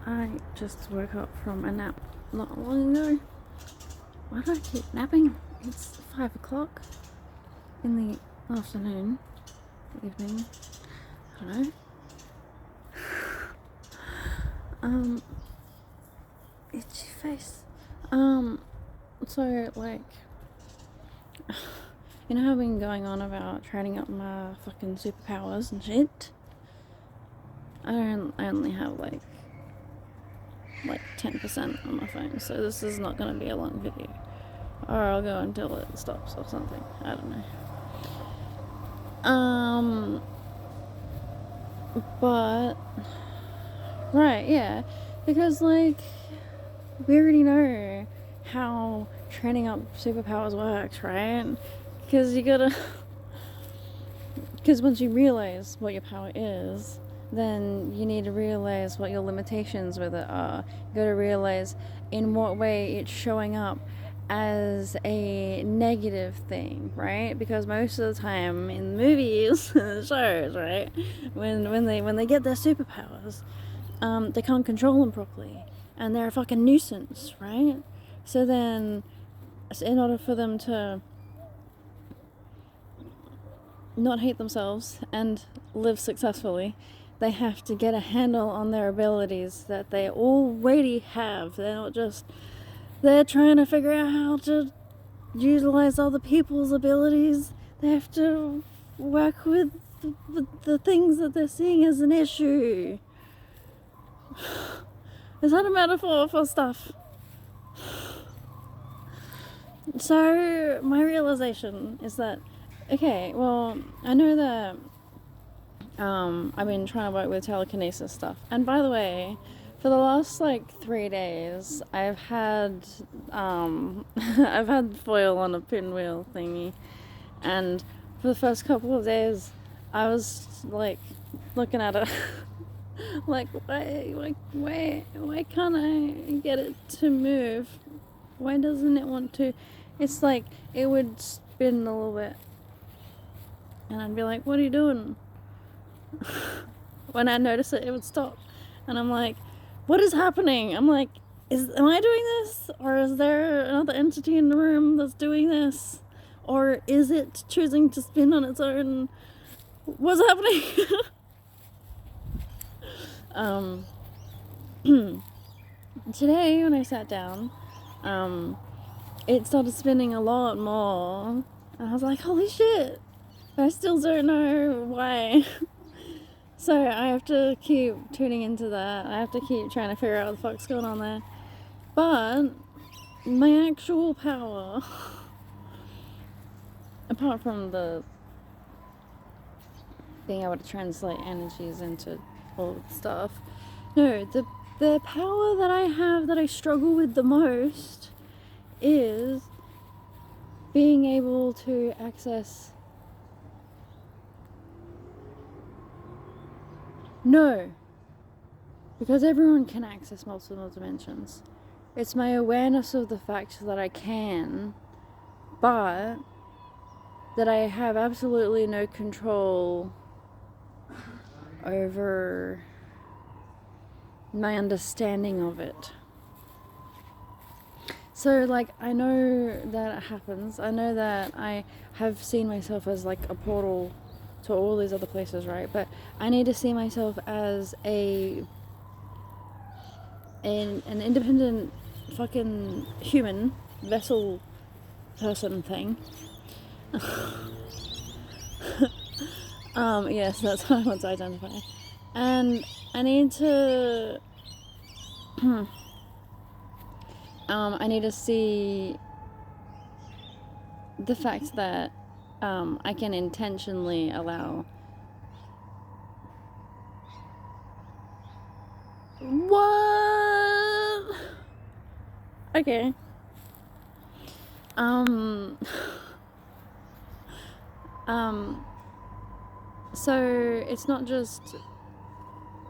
I just woke up from a nap not long ago. Why do I keep napping? It's 5 o'clock in the afternoon, evening. I don't know. Itchy face. So like, you know how I've been going on about training up my fucking superpowers and shit? I only have like 10% on my phone, so this is not gonna be a long video. Or I'll go until it stops or something. I don't know. But right, yeah, because like we already know how training up superpowers works, right? Because you gotta, because once you realize what your power is, then you need to realize what your limitations with it are. You gotta realize in what way it's showing up as a negative thing, right? Because most of the time in movies and shows, right, when they get their superpowers, they can't control them properly, and they're a fucking nuisance, right? So then, in order for them to not hate themselves and live successfully, they have to get a handle on their abilities that they already have. They're not just, they're trying to figure out how to utilize other people's abilities. They have to work with the things that they're seeing as an issue. Is that a metaphor for stuff? So my realization is that, okay, well, I know that I've been trying to work with telekinesis stuff. And by the way, for the last like 3 days, I've had I've had foil on a pinwheel thingy, and for the first couple of days, I was like looking at it, like why can't I get it to move? Why doesn't it want to? It's like it would spin a little bit, and I'd be like, "What are you doing?" When I notice it, it would stop, and I'm like, "What is happening?" I'm like, am I doing this, or is there another entity in the room that's doing this, or is it choosing to spin on its own? What's happening? Today when I sat down, it started spinning a lot more, and I was like, "Holy shit!" But I still don't know why. So I have to keep tuning into that. I have to keep trying to figure out what the fuck's going on there. But my actual power, apart from the being able to translate energies into all the stuff, no, the power that I have that I struggle with the most is being able to access. No, because everyone can access multiple dimensions. It's my awareness of the fact that I can, but that I have absolutely no control over my understanding of it. So, like, I know that it happens. I know that I have seen myself as, like, a portal to all these other places, right? But I need to see myself as an independent fucking human vessel person thing. Yes, that's how I want to identify. And I need to I need to see the fact that I can intentionally allow. What? Okay. So it's not just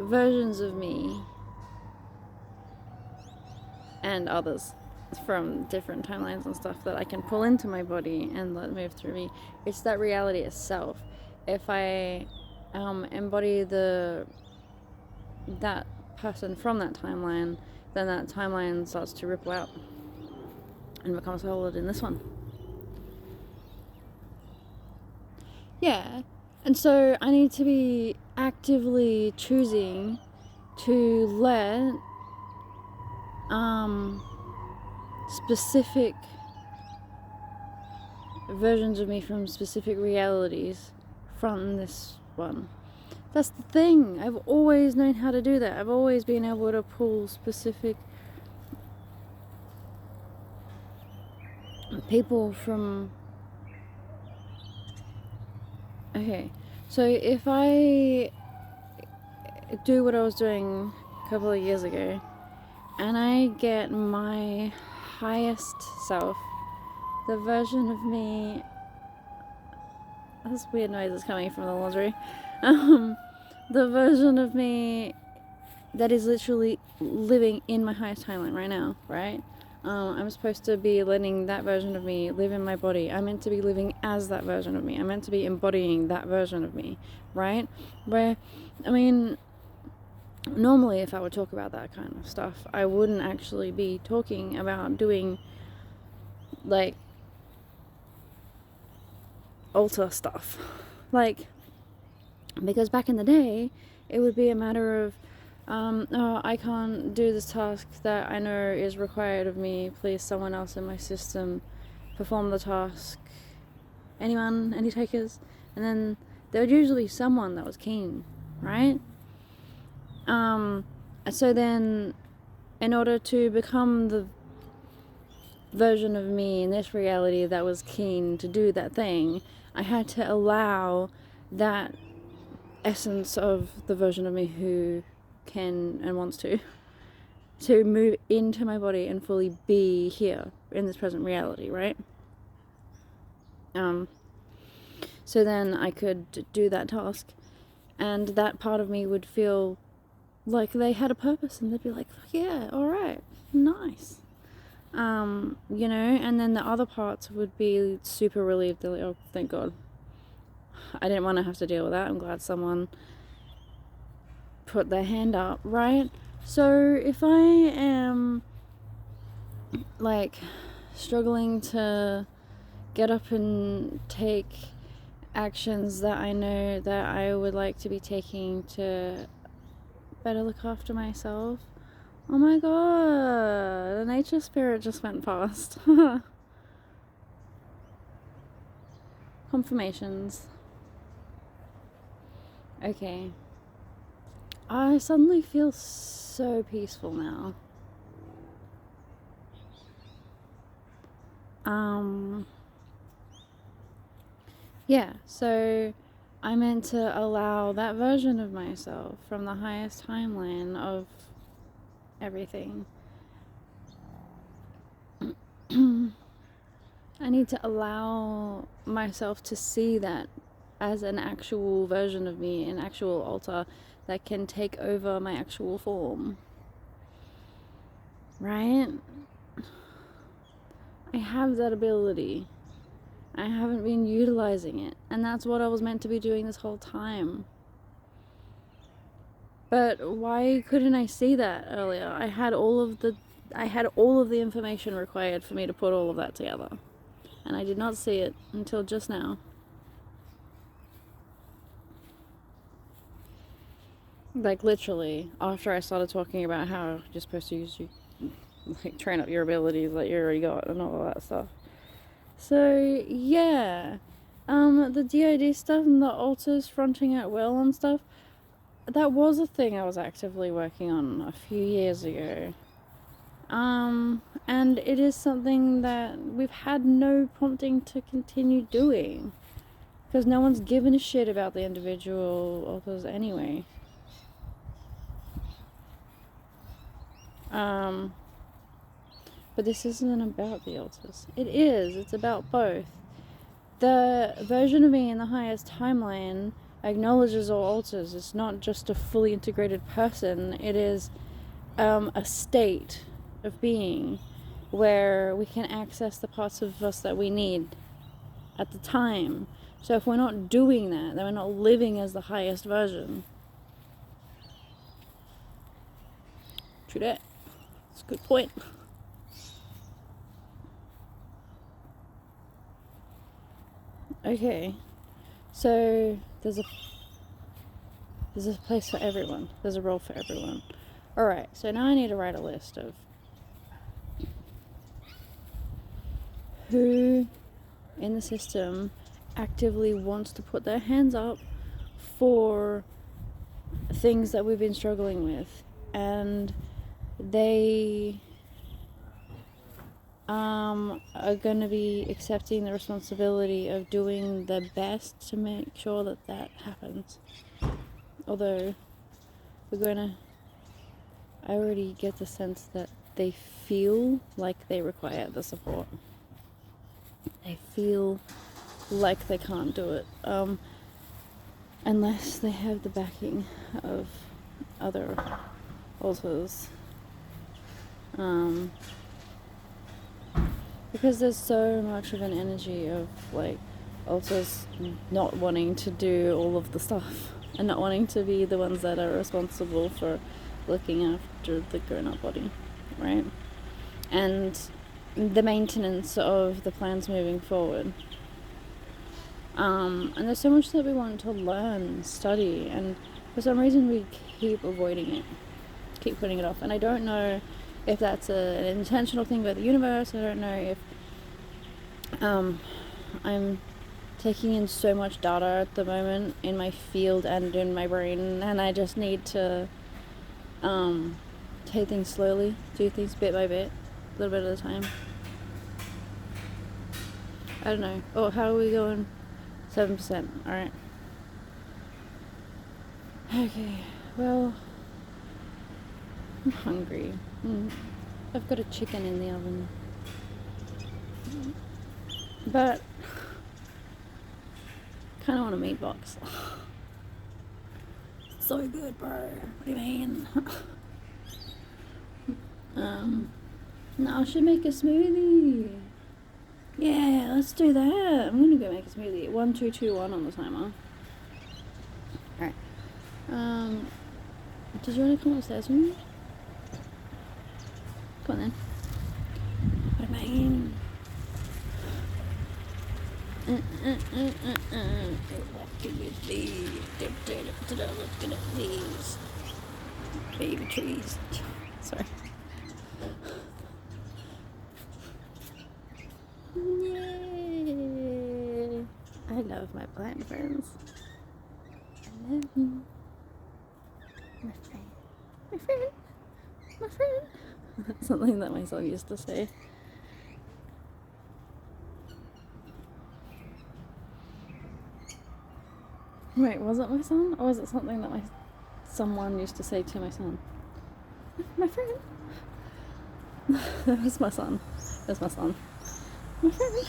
versions of me and others from different timelines and stuff that I can pull into my body and let move through me. It's that reality itself. If I embody that person from that timeline, then that timeline starts to ripple out and becomes solid in this one. Yeah, and so I need to be actively choosing to let specific versions of me from specific realities from this one. That's the thing. I've always known how to do that. I've always been able to pull specific people from... Okay, so if I do what I was doing a couple of years ago, and I get my highest self, the version of me... This weird noise is coming from the laundry. The version of me that is literally living in my highest timeline right now, right? I'm supposed to be letting that version of me live in my body. I'm meant to be living as that version of me. I'm meant to be embodying that version of me, right? Where, I mean, normally if I would talk about that kind of stuff, I wouldn't actually be talking about doing, like, alter stuff. Like, because back in the day, it would be a matter of, oh, I can't do this task that I know is required of me. Please, someone else in my system perform the task. Anyone? Any takers? And then there was usually someone that was keen, right? So then, in order to become the version of me in this reality that was keen to do that thing, I had to allow that essence of the version of me who can and wants to move into my body and fully be here in this present reality, right? So then I could do that task, and that part of me would feel like they had a purpose, and they'd be like, yeah, alright, nice. You know, and then the other parts would be super relieved. They're like, oh, thank God. I didn't want to have to deal with that. I'm glad someone put their hand up, right? So if I am, like, struggling to get up and take actions that I know that I would like to be taking to better look after myself, oh my God, the nature spirit just went past. Confirmations. Okay. I suddenly feel so peaceful now. Yeah, so I meant to allow that version of myself from the highest timeline of everything. I need to allow myself to see that as an actual version of me, an actual altar that can take over my actual form. Right? I have that ability. I haven't been utilizing it, and that's what I was meant to be doing this whole time. But why couldn't I see that earlier? I had all of the information required for me to put all of that together, and I did not see it until just now. Like, literally, after I started talking about how you're supposed to use train up your abilities that you already got and all of that stuff. So, yeah. The DID stuff and the altars fronting at will and stuff, that was a thing I was actively working on a few years ago. And it is something that we've had no prompting to continue doing, because no one's given a shit about the individual altars anyway. But this isn't about the altars. It is. It's about both. The version of me in the highest timeline acknowledges all altars. It's not just a fully integrated person. It is a state of being where we can access the parts of us that we need at the time. So if we're not doing that, then we're not living as the highest version. True that. That's a good point. Okay, so there's a place for everyone. There's a role for everyone. Alright, so now I need to write a list of who in the system actively wants to put their hands up for things that we've been struggling with, and they are going to be accepting the responsibility of doing their best to make sure that that happens. Although I already get the sense that they feel like they require the support. They feel like they can't do it, unless they have the backing of other alters. Because there's so much of an energy of like alters not wanting to do all of the stuff and not wanting to be the ones that are responsible for looking after the grown-up body, right? And the maintenance of the plans moving forward. And there's so much that we want to learn, study, and for some reason we keep avoiding it, keep putting it off. And I don't know if that's an intentional thing by the universe. I don't know if I'm taking in so much data at the moment in my field and in my brain, and I just need to take things slowly, do things bit by bit, a little bit at a time. I don't know. Oh, how are we going? 7%. Alright. Okay, well, I'm hungry. I've got a chicken in the oven. But kind of want a meat box. So good, bro. What do you mean? No, I should make a smoothie. Yeah, let's do that. I'm gonna go make a smoothie. 1, 2, 2, 1 on the timer. Alright. Did you want to come upstairs with me? Come on then. What do you mean? Look at these baby trees. Sorry. Yay! I love my plant friends. I love you. My friend. My friend. My friend. That's something that my son used to say. Wait, was it my son? Or was it something that someone used to say to my son? My friend. That was my son. That's my son. My friend.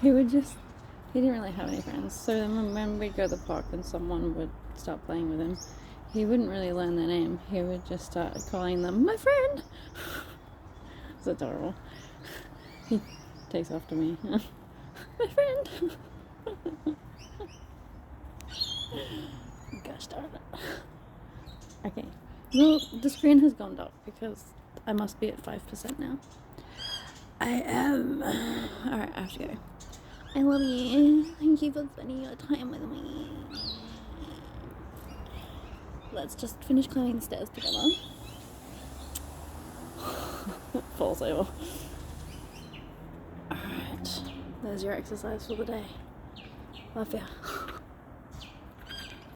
He didn't really have any friends. So then when we'd go to the park and someone would start playing with him, he wouldn't really learn their name. He would just start calling them, my friend. It's adorable. He takes after me. My friend. Gosh darn it. Okay. Well, the screen has gone dark because I must be at 5% now. I am. Alright, I have to go. I love you. Thank you for spending your time with me. Let's just finish climbing the stairs together. Falls over. Alright. There's your exercise for the day. Love ya.